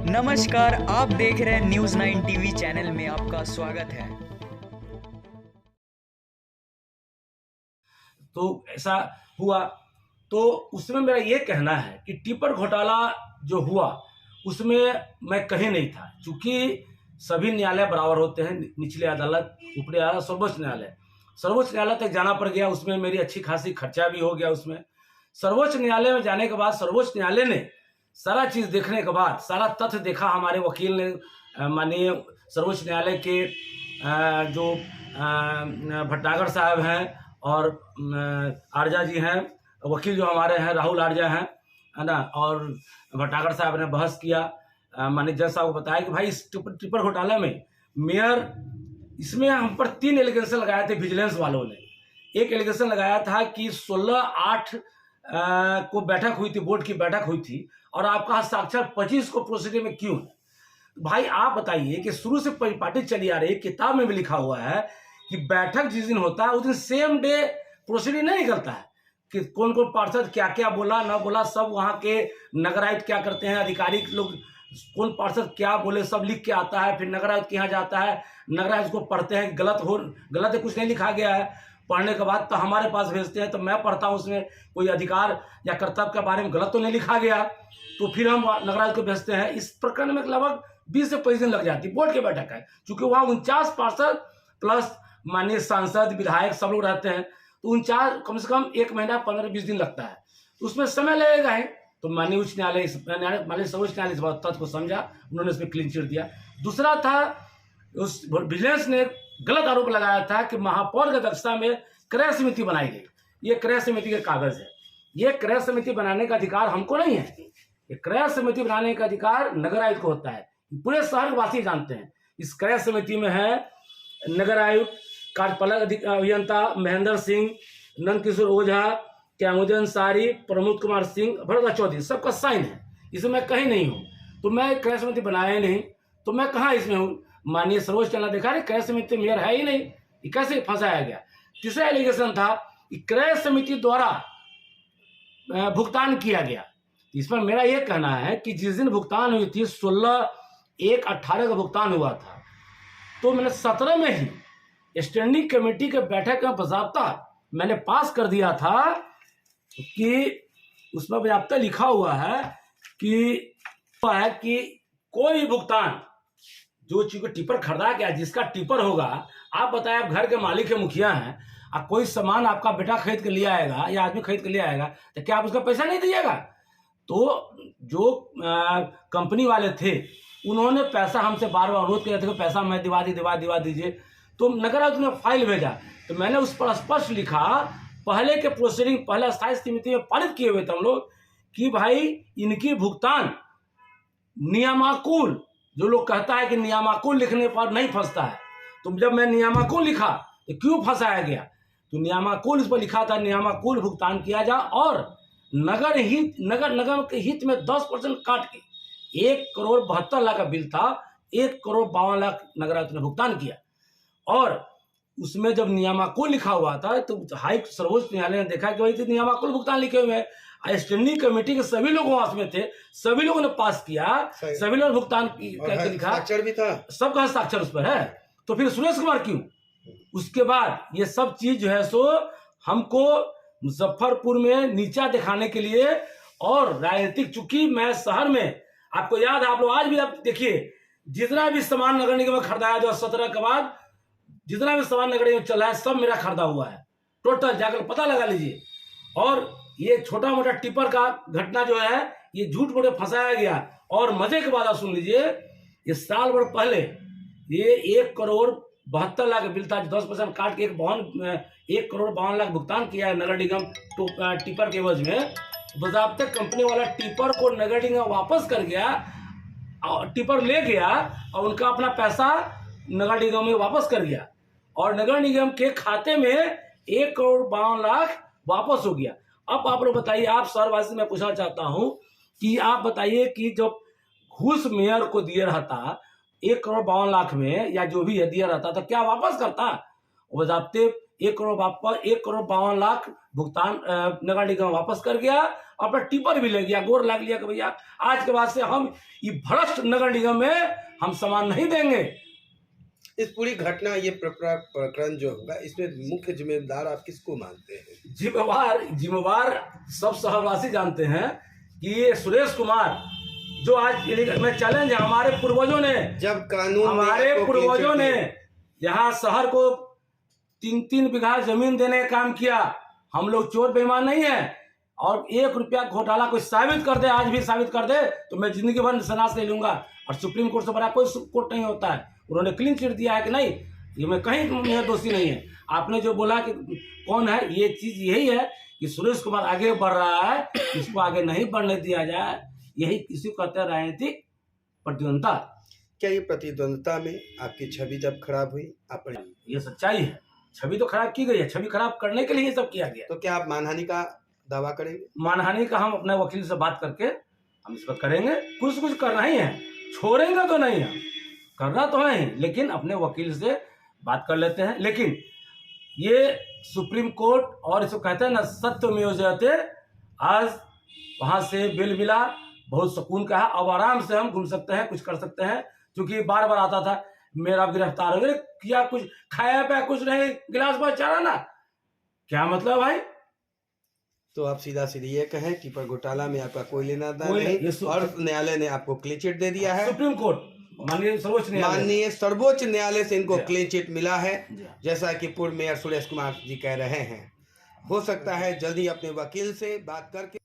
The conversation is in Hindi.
नमस्कार, आप देख रहे हैं न्यूज़ 9 टीवी चैनल में आपका स्वागत है। तो ऐसा हुआ। तो उसमें मेरा ये कहना है कि टिपर घोटाला जो हुआ उसमें मैं कहीं नहीं था, क्योंकि सभी न्यायालय बराबर होते हैं, निचले अदालत, ऊपरी अदालत, सर्वोच्च न्यायालय तक जाना पड़ गया। उसमें मेरी अच्छी खासी खर्चा भी हो गया। उसमें सर्वोच्च न्यायालय में जाने के बाद सर्वोच्च न्यायालय ने सारा चीज़ देखने के बाद, सारा तथ्य देखा। हमारे वकील ने, माननीय सर्वोच्च न्यायालय के जो भटनागर साहब हैं और आरजा जी हैं, वकील जो हमारे हैं राहुल आरजा हैं, है ना, और भटनागर साहब ने बहस किया। माननीय जज साहब को बताया कि भाई इस टिपर घोटाले में मेयर, इसमें हम पर 3 एलिगेशन लगाए थे विजिलेंस वालों ने। एक एलिगेशन लगाया था कि 16/8 को बैठक हुई थी, बोर्ड की बैठक हुई थी, और आपका हस्ताक्षर 25 को प्रोसीडिंग में क्यों है। भाई आप बताइए कि शुरू से परिपाटी चली आ रही, किताब में भी लिखा हुआ है कि बैठक जिस दिन होता है उस दिन सेम डे प्रोसीडिंग नहीं निकलता है कि कौन कौन पार्षद क्या क्या बोला ना बोला, सब वहाँ के नगर आयुक्त क्या करते हैं, अधिकारी लोग कौन पार्षद क्या बोले सब लिख के आता है। फिर नगर आयुक्त के यहाँ जाता है, नगर आयुक्त को पढ़ते हैं, गलत है, कुछ नहीं लिखा गया है। पढ़ने के बाद तो हमारे पास भेजते हैं, तो मैं पढ़ता हूँ, उसमें कोई अधिकार या कर्तव्य के बारे में गलत तो नहीं लिखा गया। तो फिर हम नगर आयुक्त को भेजते हैं। इस प्रकरण में लगभग 20 से 25 दिन लग जाती है। बोर्ड की बैठक है, क्योंकि वहाँ 49 पार्षद प्लस माननीय सांसद, विधायक सब लोग रहते हैं, तो 49 कम से कम 1 महीना 15-20 दिन लगता है। तो उसमें समय लगेगा ही। तो माननीय उच्च न्यायालय, माननीय सर्वोच्च न्यायालय इस बात तथ्य को समझा, उन्होंने इसमें क्लीन चिट दिया। दूसरा था, उस विजिलेंस ने गलत आरोप लगाया था कि महापौर की अध्यक्षता में क्रय समिति बनाई गई। ये क्रय समिति के कागज है। ये क्रय समिति बनाने का अधिकार हमको नहीं है। ये क्रय समिति बनाने का अधिकार नगर आयुक्त को होता है। पूरे शहर वासी जानते हैं। इस क्रय समिति में है नगर आयुक्त, कार्यपालक अभियंता महेंद्र सिंह, नंदकिशोर ओझा, कैमुदन सारी, प्रमोद कुमार सिंह, भरत चौधरी, सबका साइन है। इसमें मैं कहीं नहीं हूँ। तो मैं क्रय समिति बनाया नहीं, तो मैं कहाँ इसमें हूँ। माननीय सर्वोच्च न्यायालय देखा रहे क्रय समिति मेयर है ही नहीं, ये कैसे फंसाया गया। तीसरा एलिगेशन था कि क्रय समिति द्वारा भुगतान किया गया। इस पर मेरा यह कहना है कि जिस दिन भुगतान हुई थी 16/1/18 का भुगतान हुआ था, तो मैंने 17 में ही स्टैंडिंग कमेटी के बैठक का बजाब्ता मैंने पास कर दिया था कि उसमें बजाब्ता लिखा हुआ है कि कोई भुगतान जो चीज को टिपर खरीदा गया, जिसका टिपर होगा, आप बताएं, आप घर के मालिक के मुखिया हैं, आप कोई सामान आपका बेटा खरीद के ले आएगा या आदमी खरीद के ले आएगा, तो क्या आप उसका पैसा नहीं दीजिएगा। तो जो कंपनी वाले थे उन्होंने पैसा हमसे बार बार अनुरोध किया था कि पैसा मैं दिवा दीजिए। तो नगर आयुक्त ने फाइल भेजा, तो मैंने उस पर स्पष्ट लिखा, पहले के प्रोसीडिंग, पहले स्थायी समिति में पारित किए हुए थे हम लोग, कि भाई इनकी भुगतान नियमानुकूल, जो लोग कहता है कि नियमानुकूल लिखने पर नहीं फंसता है, तो जब मैं नियमानुकूल लिखा तो क्यों फंसाया गया। तो नियमानुकूल इस पर लिखा था, नियमानुकूल भुगतान किया जा, और नगर के हित में 10% काट के 1,72,00,000 का बिल था, 1,52,00,000 नगर आयुक्त ने भुगतान किया। और उसमें जब नियमानुकूल लिखा हुआ था तो सर्वोच्च न्यायालय ने देखा कि भाई तो नियमानुकूल भुगतान लिखे हुए हैं। स्टैंडिंग कमेटी के सभी लोग वहां में थे, सभी लोगों ने पास किया, सभी लोगों ने भुगतान करके लिखा, हस्ताक्षर भी था, सबका हस्ताक्षर उस पर है। तो फिर सुरेश कुमार क्यों। उसके बाद ये सब चीज जो है सो हमको मुजफ्फरपुर में नीचा दिखाने के लिए, और राजनीतिक, चूंकि मैं शहर में, आपको याद है, आप लोग आज भी आप देखिए, जितना भी सामान नगर निगम में खरीदाया, जो 17 के बाद जितना भी सामान नगर निगम चला है, सब मेरा खरीदा हुआ है, टोटल जाकर पता लगा लीजिए। और ये छोटा मोटा टिपर का घटना जो है, ये झूठ मूठ फंसाया गया। और मजे की बात आप सुन लीजिए, ये साल भर पहले ये 1,72,00,000 बिल था, 10% काट के 1,52,00,000 भुगतान किया है नगर निगम टिपर के एवज में। बजाब्ते कंपनी वाला टिपर को नगर निगम वापस कर गया, और टिपर ले गया, और उनका अपना पैसा नगर निगम में वापस कर गया, और नगर निगम के खाते में 1,52,00,000 वापस हो गया। अब आप लोग बताइए, आप शहरवासी, मैं पूछना चाहता हूं कि आप बताइए कि जब घूस मेयर को दिया रहता 1,52,00,000 में, या जो भी है दिया रहता, तो क्या वापस करता। बजाब्ते 1,52,00,000 भुगतान नगर निगम वापस कर गया, और अपना टिपर भी ले गया, गोर लाग लिया कि भैया आज के बाद से हम ये भ्रष्ट नगर निगम में हम सामान नहीं देंगे। इस पूरी घटना, ये प्रकरण जो होगा, इसमें मुख्य जिम्मेदार आप किसको मानते हैं? जिम्मेवार सब शहरवासी जानते हैं कि ये सुरेश कुमार जो आज में चैलेंज है, हमारे पूर्वजों ने, जब कानून हमारे पूर्वजों ने यहाँ शहर को 3-3 बीघा जमीन देने का काम किया। हम लोग चोर बेईमान नहीं है, और 1 रुपया घोटाला कोई साबित कर दे, आज भी साबित कर दे, तो मैं जिंदगी भर सनास ले लूंगा। और सुप्रीम कोर्ट से बड़ा कोई कोर्ट नहीं होता है। उन्होंने क्लीन चिट दिया है कि नहीं, ये मैं कहीं मेरा दोषी नहीं है। आपने जो बोला कि कौन है, ये चीज यही है कि सुरेश कुमार आगे बढ़ रहा है, इसको आगे नहीं बढ़ने दिया जाए, यही किसी को कहते हैं राजनीतिक प्रतिद्वंदता। क्या ये प्रतिद्वंदता में आपकी छवि जब खराब हुई, आप ये सच्चाई है, छवि तो खराब की गई है, छवि खराब करने के लिए ये सब किया गया। तो क्या आप मानहानि का दावा करेंगे? मानहानि का हम अपने वकील से बात करके हम इस पर करेंगे। कुछ करना ही है, छोड़ेंगे तो नहीं है, करना तो है ही, लेकिन अपने वकील से बात कर लेते हैं। लेकिन ये सुप्रीम कोर्ट और इसको कहते हैं ना सत्यमेव जयते, आज वहां से बिल मिला, बहुत सुकून का है। अब आराम से हम घूम सकते हैं, कुछ कर सकते हैं, क्योंकि बार बार आता था मेरा गिरफ्तार हो गया, किया कुछ, खाया पाया कुछ नहीं, गिलास पर चारा ना, क्या मतलब भाई? तो आप सीधा सीधी ये कहें कि पर घोटाला में आपका कोई लेना देना कोई- नहीं, ये और न्यायालय ने आपको क्लीन चिट दे दिया है। सुप्रीम कोर्ट माननीय सर्वोच्च न्यायालय से इनको जी। क्लीन चिट मिला है, जी। जैसा कि पूर्व मेयर सुरेश कुमार जी कह रहे हैं। हो सकता है जल्दी अपने वकील से बात करके